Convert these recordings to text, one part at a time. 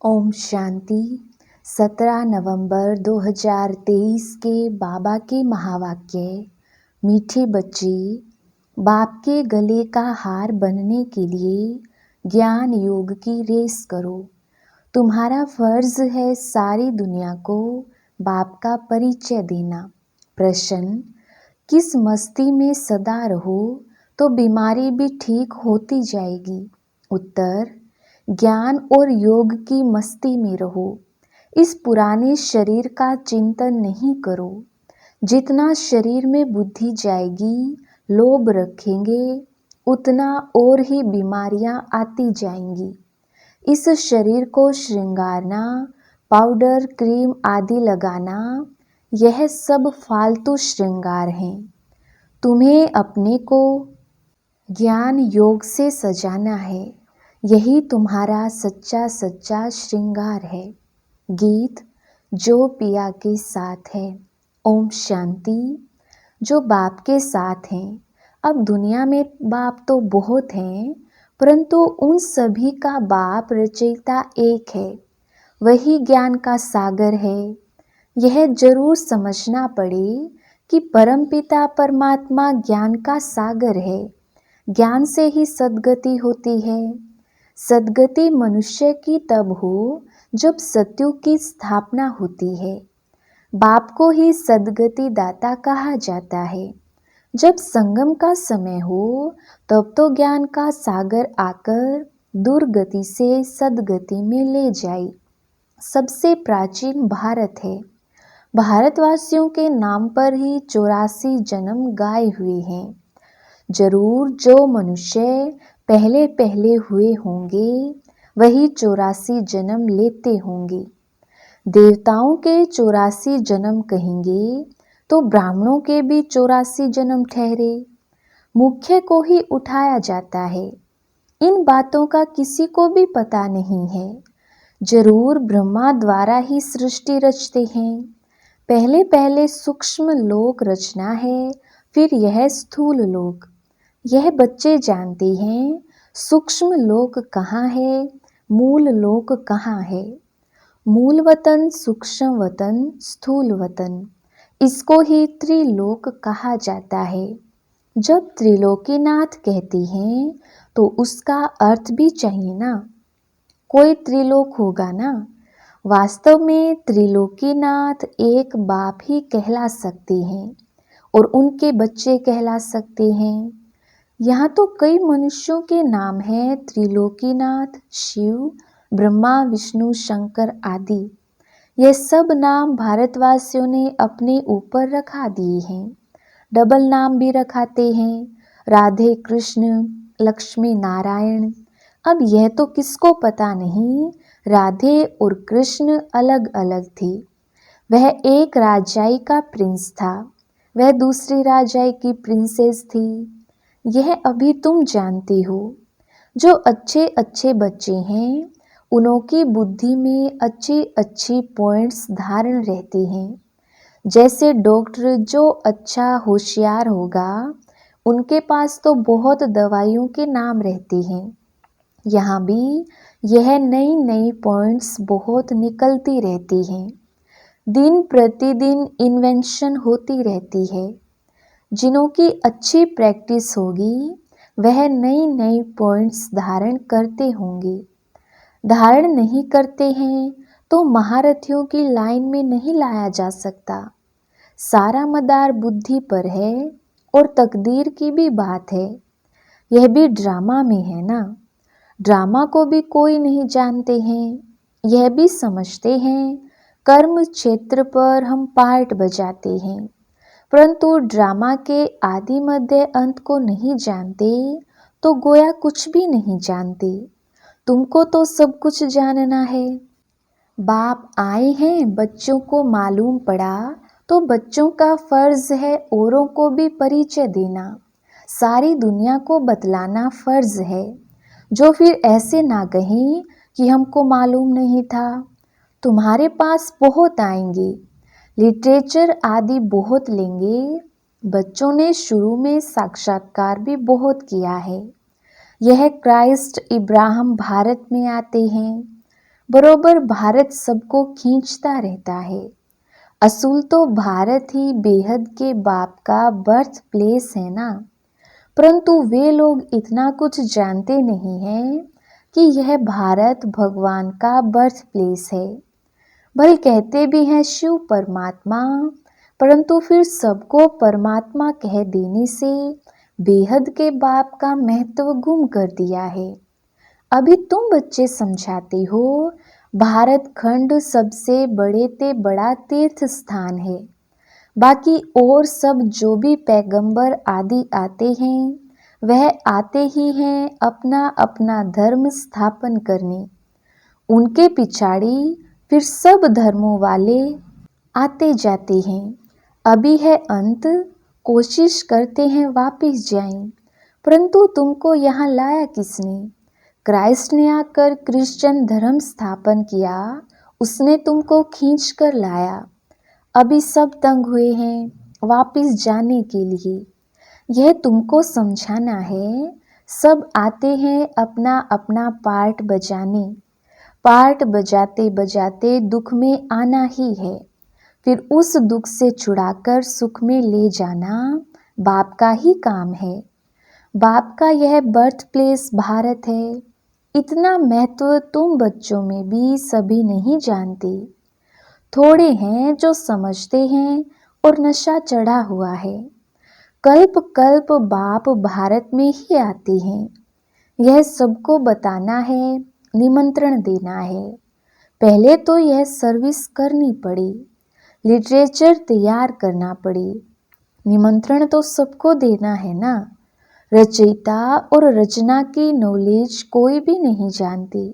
ओम शांति। 17 नवंबर 2023 के बाबा के महावाक्य। मीठे बच्चे, बाप के गले का हार बनने के लिए ज्ञान योग की रेस करो। तुम्हारा फर्ज है सारी दुनिया को बाप का परिचय देना। प्रश्न: किस मस्ती में सदा रहो तो बीमारी भी ठीक होती जाएगी। उत्तर: ज्ञान और योग की मस्ती में रहो। इस पुराने शरीर का चिंतन नहीं करो। जितना शरीर में बुद्धि जाएगी, लोभ रखेंगे, उतना और ही बीमारियां आती जाएंगी। इस शरीर को श्रृंगारना, पाउडर क्रीम आदि लगाना, यह सब फालतू श्रृंगार हैं। तुम्हें अपने को ज्ञान योग से सजाना है। यही तुम्हारा सच्चा सच्चा श्रृंगार है। गीत जो पिया के साथ है। ओम शांति। जो बाप के साथ हैं। अब दुनिया में बाप तो बहुत हैं, परंतु उन सभी का बाप रचयिता एक है। वही ज्ञान का सागर है। यह जरूर समझना पड़े कि परमपिता परमात्मा ज्ञान का सागर है। ज्ञान से ही सद्गति होती है। सद्गति मनुष्य की तब हो जब सत्युग की स्थापना होती है। बाप को ही सद्गति दाता कहा जाता है। जब संगम का समय हो तब तो ज्ञान का सागर आकर दुर्गति से सद्गति में ले जाए। सबसे प्राचीन भारत है। भारतवासियों के नाम पर ही 84 जन्म गाए हुए हैं। जरूर जो मनुष्य पहले पहले हुए होंगे वही 84 जन्म लेते होंगे। देवताओं के 84 जन्म कहेंगे तो ब्राह्मणों के भी 84 जन्म ठहरे। मुख्य को ही उठाया जाता है। इन बातों का किसी को भी पता नहीं है। जरूर ब्रह्मा द्वारा ही सृष्टि रचते हैं। पहले पहले सूक्ष्म लोक रचना है, फिर यह स्थूल लोक। यह बच्चे जानते हैं सूक्ष्म लोक कहाँ है, मूल लोक कहाँ है। मूल वतन, सूक्ष्म वतन, स्थूल वतन, इसको ही त्रिलोक कहा जाता है। जब त्रिलोकीनाथ कहती हैं तो उसका अर्थ भी चाहिए ना। कोई त्रिलोक होगा ना। वास्तव में त्रिलोकीनाथ एक बाप ही कहला सकते हैं और उनके बच्चे कहला सकते हैं। यहाँ तो कई मनुष्यों के नाम हैं: त्रिलोकीनाथ, शिव, ब्रह्मा, विष्णु, शंकर आदि। ये सब नाम भारतवासियों ने अपने ऊपर रखा दिए हैं। डबल नाम भी रखाते हैं: राधे कृष्ण, लक्ष्मी नारायण। अब यह तो किसको पता नहीं राधे और कृष्ण अलग अलग थे। वह एक राजाई का प्रिंस था, वह दूसरी राजाई की प्रिंसेस थी। यह अभी तुम जानते हो। जो अच्छे अच्छे बच्चे हैं उनकी बुद्धि में अच्छी अच्छी पॉइंट्स धारण रहते हैं। जैसे डॉक्टर जो अच्छा होशियार होगा उनके पास तो बहुत दवाइयों के नाम रहते हैं। यहाँ भी यह नई नई पॉइंट्स बहुत निकलती रहती हैं। दिन प्रतिदिन इन्वेंशन होती रहती है। जिनों की अच्छी प्रैक्टिस होगी वह नई नई पॉइंट्स धारण करते होंगे। धारण नहीं करते हैं तो महारथियों की लाइन में नहीं लाया जा सकता। सारा मदार बुद्धि पर है और तकदीर की भी बात है। यह भी ड्रामा में है ना। ड्रामा को भी कोई नहीं जानते हैं। यह भी समझते हैं कर्म क्षेत्र पर हम पार्ट बजाते हैं, परंतु ड्रामा के आदि मध्य अंत को नहीं जानते तो गोया कुछ भी नहीं जानते। तुमको तो सब कुछ जानना है। बाप आए हैं, बच्चों को मालूम पड़ा तो बच्चों का फर्ज है औरों को भी परिचय देना। सारी दुनिया को बतलाना फर्ज है। जो फिर ऐसे ना कहें कि हमको मालूम नहीं था। तुम्हारे पास बहुत आएंगे, लिटरेचर आदि बहुत लेंगे। बच्चों ने शुरू में साक्षात्कार भी बहुत किया है। यह क्राइस्ट इब्राहिम भारत में आते हैं। बरोबर भारत सबको खींचता रहता है। असूल तो भारत ही बेहद के बाप का बर्थ प्लेस है ना। परंतु वे लोग इतना कुछ जानते नहीं हैं कि यह भारत भगवान का बर्थ प्लेस है। भले कहते भी हैं शिव परमात्मा, परंतु फिर सबको परमात्मा कह देने से बेहद के बाप का महत्व गुम कर दिया है। अभी तुम बच्चे समझाते हो भारत खंड सबसे बड़े ते बड़ा तीर्थ स्थान है। बाकी और सब जो भी पैगंबर आदि आते हैं वह आते ही हैं अपना अपना धर्म स्थापन करने। उनके पिछाड़ी फिर सब धर्मों वाले आते जाते हैं। अभी है अंत, कोशिश करते हैं वापिस जाएं, परंतु तुमको यहाँ लाया किसने? क्राइस्ट ने आकर क्रिश्चियन धर्म स्थापन किया, उसने तुमको खींच कर लाया। अभी सब तंग हुए हैं वापिस जाने के लिए। यह तुमको समझाना है। सब आते हैं अपना अपना पार्ट बजाने। पार्ट बजाते बजाते दुख में आना ही है, फिर उस दुख से छुड़ाकर सुख में ले जाना बाप का ही काम है। बाप का यह बर्थ प्लेस भारत है। इतना महत्व तुम बच्चों में भी सभी नहीं जानते। थोड़े हैं जो समझते हैं और नशा चढ़ा हुआ है। कल्प कल्प बाप भारत में ही आते हैं। यह सबको बताना है, निमंत्रण देना है। पहले तो यह सर्विस करनी पड़ी, लिटरेचर तैयार करना पड़ी। निमंत्रण तो सबको देना है ना। रचयिता और रचना की नॉलेज कोई भी नहीं जानती।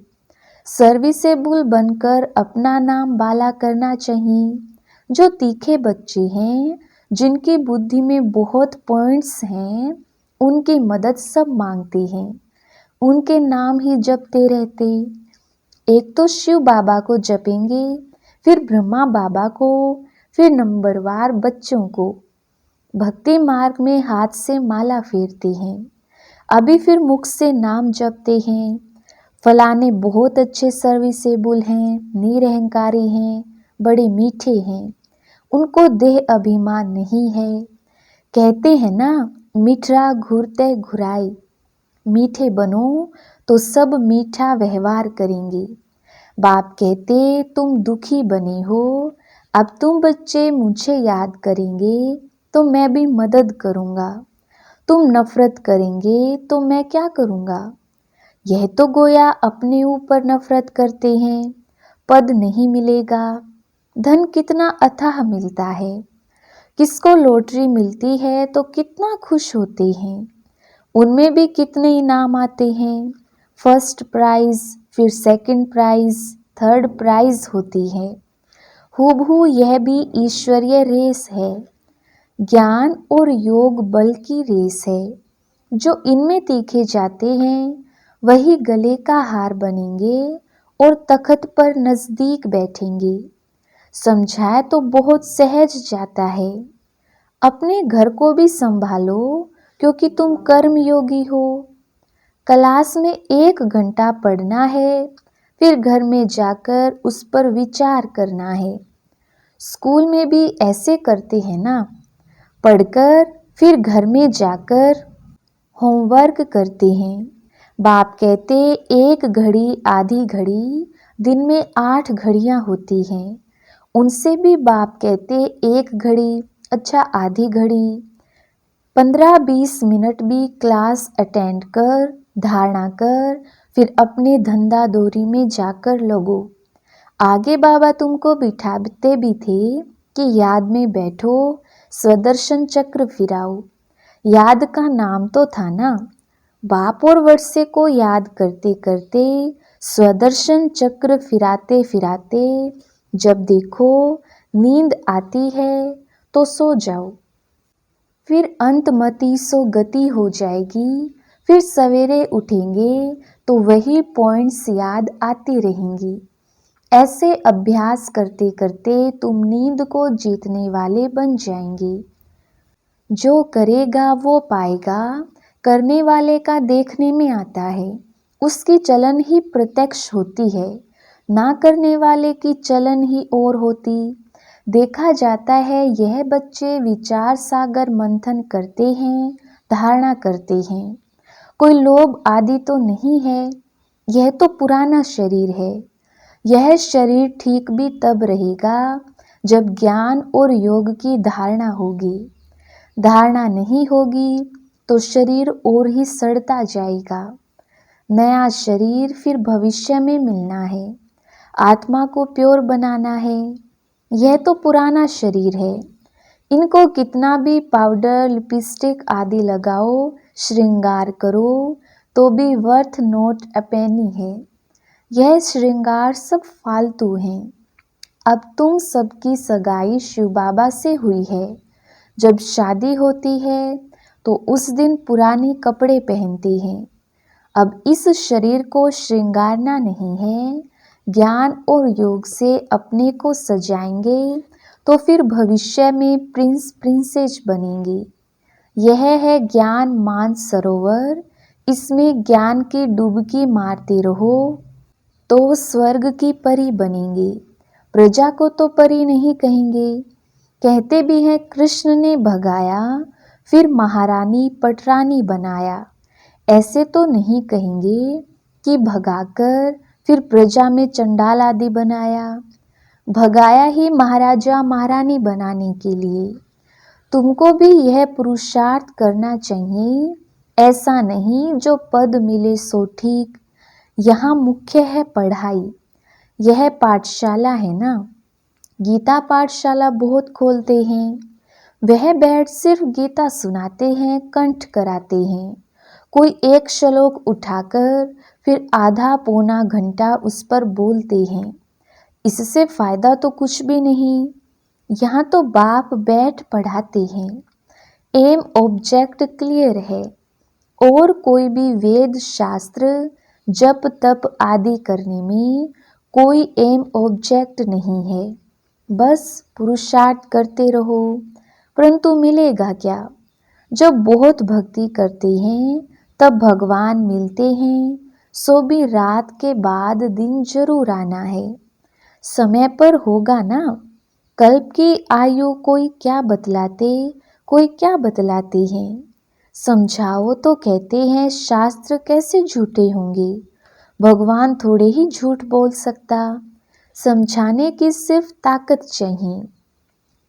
सर्विसेबल बनकर अपना नाम बाला करना चाहिए। जो तीखे बच्चे हैं, जिनकी बुद्धि में बहुत पॉइंट्स हैं, उनकी मदद सब मांगते हैं। उनके नाम ही जपते रहते। एक तो शिव बाबा को जपेंगे, फिर ब्रह्मा बाबा को, फिर नंबरवार बच्चों को। भक्ति मार्ग में हाथ से माला फेरते हैं। अभी फिर मुख से नाम जपते हैं। फलाने बहुत अच्छे सर्विसेबल हैं, निरहंकारी हैं, बड़े मीठे हैं, उनको देह अभिमान नहीं है। कहते हैं ना, मीठा घुरते घुराई। मीठे बनो तो सब मीठा व्यवहार करेंगे। बाप कहते तुम दुखी बने हो, अब तुम बच्चे मुझे याद करेंगे तो मैं भी मदद करूँगा। तुम नफरत करेंगे तो मैं क्या करूँगा? यह तो गोया अपने ऊपर नफरत करते हैं। पद नहीं मिलेगा। धन कितना अथाह मिलता है। किसको लॉटरी मिलती है तो कितना खुश होते हैं। उनमें भी कितने इनाम आते हैं। फर्स्ट प्राइज, फिर सेकंड प्राइज, थर्ड प्राइज होती है। हूबहू यह भी ईश्वरीय रेस है। ज्ञान और योग बल की रेस है। जो इनमें तीखे जाते हैं वही गले का हार बनेंगे और तख्त पर नजदीक बैठेंगे। समझाए तो बहुत सहज जाता है। अपने घर को भी संभालो क्योंकि तुम कर्म योगी हो। क्लास में 1 घंटा पढ़ना है, फिर घर में जाकर उस पर विचार करना है। स्कूल में भी ऐसे करते हैं ना, पढ़कर फिर घर में जाकर होमवर्क करते हैं। बाप कहते 1 घड़ी आधी घड़ी, दिन में 8 घड़ियाँ होती हैं। उनसे भी बाप कहते 1 घड़ी, अच्छा आधी घड़ी, 15-20 मिनट भी क्लास अटेंड कर, धारणा कर, फिर अपने धंधा दोरी में जाकर लगो। आगे बाबा तुमको बिठाते भी थे कि याद में बैठो, स्वदर्शन चक्र फिराओ। याद का नाम तो था ना। बाप और वर्षे को याद करते करते स्वदर्शन चक्र फिराते फिराते जब देखो नींद आती है तो सो जाओ। फिर अंतमति सो गति हो जाएगी। फिर सवेरे उठेंगे तो वही पॉइंट्स याद आती रहेंगी। ऐसे अभ्यास करते करते तुम नींद को जीतने वाले बन जाएंगे। जो करेगा वो पाएगा, करने वाले का देखने में आता है। उसकी चलन ही प्रत्यक्ष होती है। ना करने वाले की चलन ही और होती। देखा जाता है यह बच्चे विचार सागर मंथन करते हैं, धारणा करते हैं। कोई लोभ आदि तो नहीं है, यह तो पुराना शरीर है। यह शरीर ठीक भी तब रहेगा जब ज्ञान और योग की धारणा होगी। धारणा नहीं होगी तो शरीर और ही सड़ता जाएगा। नया शरीर फिर भविष्य में मिलना है, आत्मा को प्योर बनाना है। यह तो पुराना शरीर है। इनको कितना भी पाउडर लिपस्टिक आदि लगाओ, श्रृंगार करो, तो भी वर्थ नॉट अ पेनी है। यह श्रृंगार सब फालतू हैं। अब तुम सबकी सगाई शिव बाबा से हुई है। जब शादी होती है तो उस दिन पुराने कपड़े पहनती हैं। अब इस शरीर को श्रृंगारना नहीं है। ज्ञान और योग से अपने को सजाएंगे तो फिर भविष्य में प्रिंस प्रिंसेस बनेंगे। यह है ज्ञान मान सरोवर। इसमें ज्ञान की डुबकी मारते रहो तो स्वर्ग की परी बनेंगे। प्रजा को तो परी नहीं कहेंगे। कहते भी हैं कृष्ण ने भगाया फिर महारानी पटरानी बनाया। ऐसे तो नहीं कहेंगे कि भगाकर फिर प्रजा में चंडाल आदि बनाया। भगाया ही महाराजा महारानी बनाने के लिए। तुमको भी यह पुरुषार्थ करना चाहिए। ऐसा नहीं जो पद मिले सो ठीक। यहाँ मुख्य है पढ़ाई। यह पाठशाला है ना। गीता पाठशाला बहुत खोलते हैं। वह बैठ सिर्फ गीता सुनाते हैं, कंठ कराते हैं। कोई एक श्लोक उठाकर फिर आधा पौना घंटा उस पर बोलते हैं। इससे फायदा तो कुछ भी नहीं। यहाँ तो बाप बैठ पढ़ाते हैं। एम ऑब्जेक्ट क्लियर है। और कोई भी वेद शास्त्र जप तप आदि करने में कोई एम ऑब्जेक्ट नहीं है। बस पुरुषार्थ करते रहो। परंतु मिलेगा क्या? जब बहुत भक्ति करते हैं तब भगवान मिलते हैं। सो भी रात के बाद दिन जरूर आना है। समय पर होगा ना। कल्प की आयु कोई क्या बतलाते, कोई क्या बतलाते हैं। समझाओ तो कहते हैं शास्त्र कैसे झूठे होंगे। भगवान थोड़े ही झूठ बोल सकता। समझाने की सिर्फ ताकत चाहिए।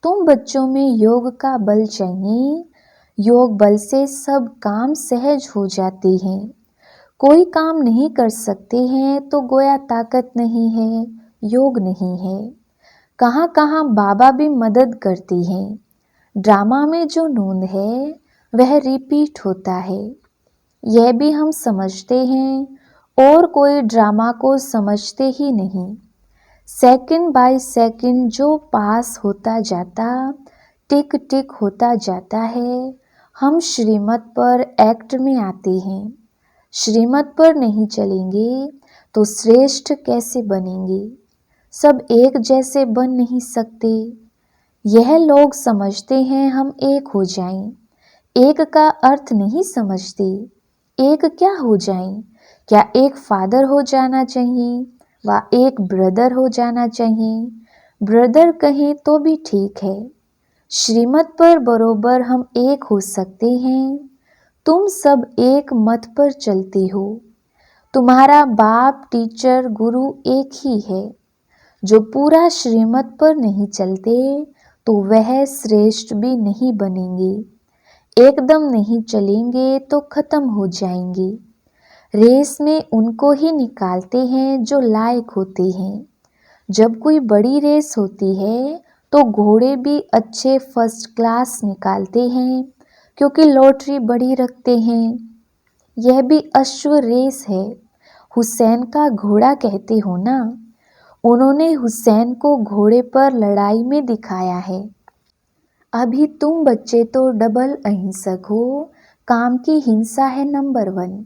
तुम बच्चों में योग का बल चाहिए। योग बल से सब काम सहज हो जाते हैं। कोई काम नहीं कर सकते हैं तो गोया ताकत नहीं है, योग नहीं है। कहाँ कहाँ बाबा भी मदद करती हैं। ड्रामा में जो नूंद है वह रिपीट होता है। यह भी हम समझते हैं और कोई ड्रामा को समझते ही नहीं। सेकंड बाय सेकंड जो पास होता जाता, टिक टिक होता जाता है। हम श्रीमत पर एक्ट में आते हैं। श्रीमत पर नहीं चलेंगे तो श्रेष्ठ कैसे बनेंगे। सब एक जैसे बन नहीं सकते। यह लोग समझते हैं हम एक हो जाएं। एक का अर्थ नहीं समझते। एक क्या हो जाएं? क्या एक फादर हो जाना चाहिए व एक ब्रदर हो जाना चाहिए? ब्रदर कहें तो भी ठीक है। श्रीमत पर बरोबर हम एक हो सकते हैं। तुम सब एक मत पर चलते हो। तुम्हारा बाप टीचर गुरु एक ही है। जो पूरा श्रीमत पर नहीं चलते तो वह श्रेष्ठ भी नहीं बनेंगे। एकदम नहीं चलेंगे तो खत्म हो जाएंगे। रेस में उनको ही निकालते हैं जो लायक होते हैं। जब कोई बड़ी रेस होती है तो घोड़े भी अच्छे फर्स्ट क्लास निकालते हैं क्योंकि लॉटरी बड़ी रखते हैं। यह भी अश्व रेस है। हुसैन का घोड़ा कहते हो ना। उन्होंने हुसैन को घोड़े पर लड़ाई में दिखाया है। अभी तुम बच्चे तो डबल अहिंसक हो। काम की हिंसा है नंबर 1।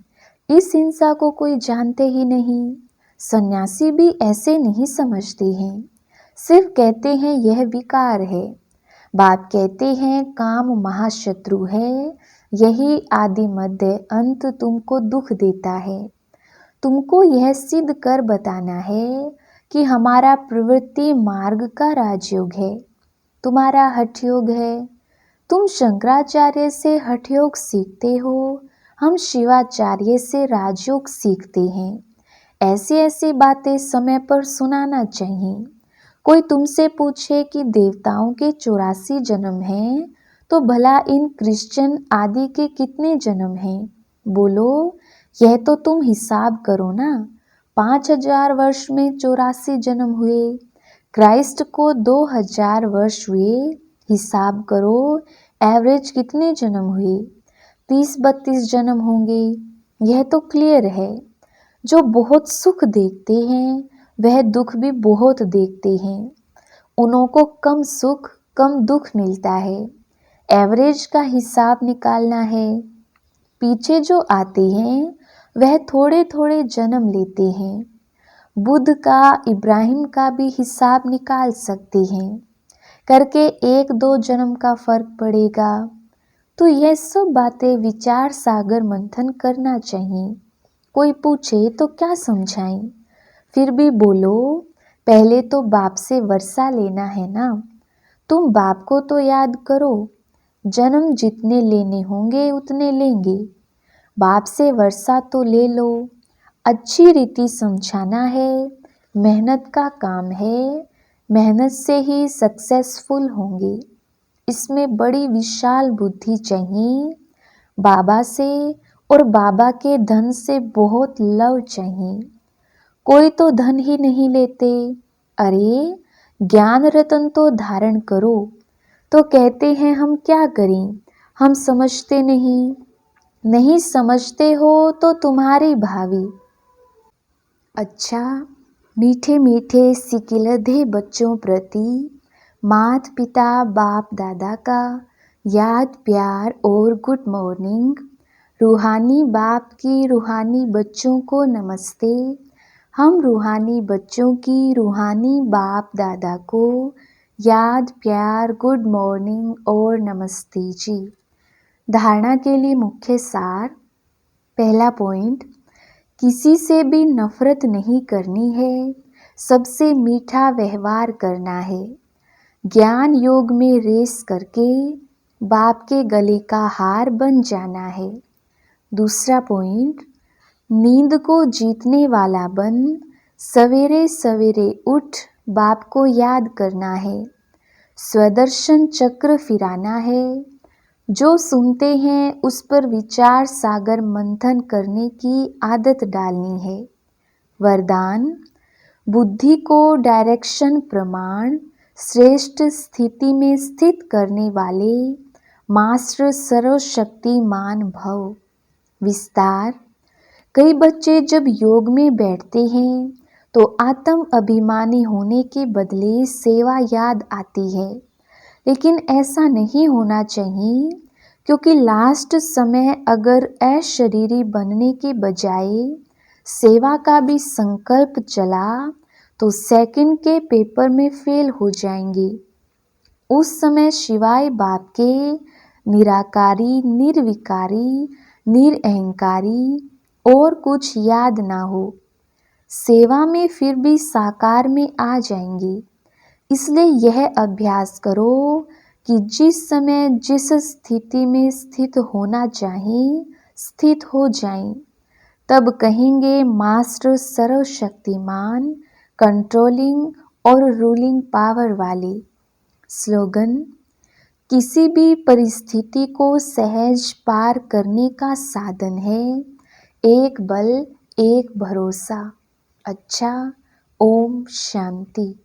इस हिंसा को कोई जानते ही नहीं। सन्यासी भी ऐसे नहीं समझते हैं। सिर्फ कहते हैं यह विकार है। बाप कहते हैं काम महाशत्रु है। यही आदि मध्य अंत तुमको दुख देता है। तुमको यह सिद्ध कर बताना है कि हमारा प्रवृत्ति मार्ग का राजयोग है, तुम्हारा हठयोग है। तुम शंकराचार्य से हठयोग सीखते हो, हम शिवाचार्य से राजयोग सीखते हैं। ऐसी ऐसी बातें समय पर सुनाना चाहिए। कोई तुमसे पूछे कि देवताओं के 84 जन्म हैं, तो भला इन क्रिश्चियन आदि के कितने जन्म हैं? बोलो, यह तो तुम हिसाब करो ना। 5000 वर्ष में 84 जन्म हुए, क्राइस्ट को 2000 वर्ष हुए। हिसाब करो, एवरेज कितने जन्म हुए? 30-32 जन्म होंगे। यह तो क्लियर है। जो बहुत सुख देखते हैं वह दुख भी बहुत देखते हैं। उन्हों को कम सुख कम दुख मिलता है। एवरेज का हिसाब निकालना है। पीछे जो आते हैं वह थोड़े थोड़े जन्म लेते हैं। बुद्ध का, इब्राहिम का भी हिसाब निकाल सकते हैं करके 1-2 जन्म का फर्क पड़ेगा। तो यह सब बातें विचार सागर मंथन करना चाहिए। कोई पूछे तो क्या समझाएं? फिर भी बोलो, पहले तो बाप से वर्षा लेना है ना। तुम बाप को तो याद करो। जन्म जितने लेने होंगे उतने लेंगे। बाप से वर्षा तो ले लो। अच्छी रीति समझाना है। मेहनत का काम है, मेहनत से ही सक्सेसफुल होंगे। इसमें बड़ी विशाल बुद्धि चाहिए। बाबा से और बाबा के धन से बहुत लव चाहिए। कोई तो धन ही नहीं लेते। अरे, ज्ञान रतन तो धारण करो। तो कहते हैं हम क्या करें, हम समझते नहीं। नहीं समझते हो तो तुम्हारी भावी। अच्छा, मीठे मीठे सिकिलधे बच्चों प्रति माता पिता बाप दादा का याद प्यार और गुड मॉर्निंग। रूहानी बाप की रूहानी बच्चों को नमस्ते। हम रूहानी बच्चों की रूहानी बाप दादा को याद प्यार गुड मॉर्निंग और नमस्ते जी। धारणा के लिए मुख्य सार। पहला पॉइंट, किसी से भी नफरत नहीं करनी है, सबसे मीठा व्यवहार करना है। ज्ञान योग में रेस करके बाप के गले का हार बन जाना है। दूसरा पॉइंट, नींद को जीतने वाला बन सवेरे सवेरे उठ बाप को याद करना है। स्वदर्शन चक्र फिराना है। जो सुनते हैं उस पर विचार सागर मंथन करने की आदत डालनी है। वरदान, बुद्धि को डायरेक्शन प्रमाण श्रेष्ठ स्थिति में स्थित करने वाले मास्टर सर्वशक्तिमान भव। विस्तार, कई बच्चे जब योग में बैठते हैं तो आत्म अभिमानी होने के बदले सेवा याद आती है। लेकिन ऐसा नहीं होना चाहिए, क्योंकि लास्ट समय अगर अशरीरी बनने के बजाय सेवा का भी संकल्प चला तो सेकंड के पेपर में फेल हो जाएंगे। उस समय शिवाय बाप के निराकारी, निर्विकारी, निरअहंकारी और कुछ याद ना हो। सेवा में फिर भी साकार में आ जाएंगे। इसलिए यह अभ्यास करो कि जिस समय जिस स्थिति में स्थित होना चाहिए स्थित हो जाएं। तब कहेंगे मास्टर सर्वशक्तिमान, कंट्रोलिंग और रूलिंग पावर वाले। स्लोगन, किसी भी परिस्थिति को सहज पार करने का साधन है एक बल एक भरोसा। अच्छा, ओम शांति।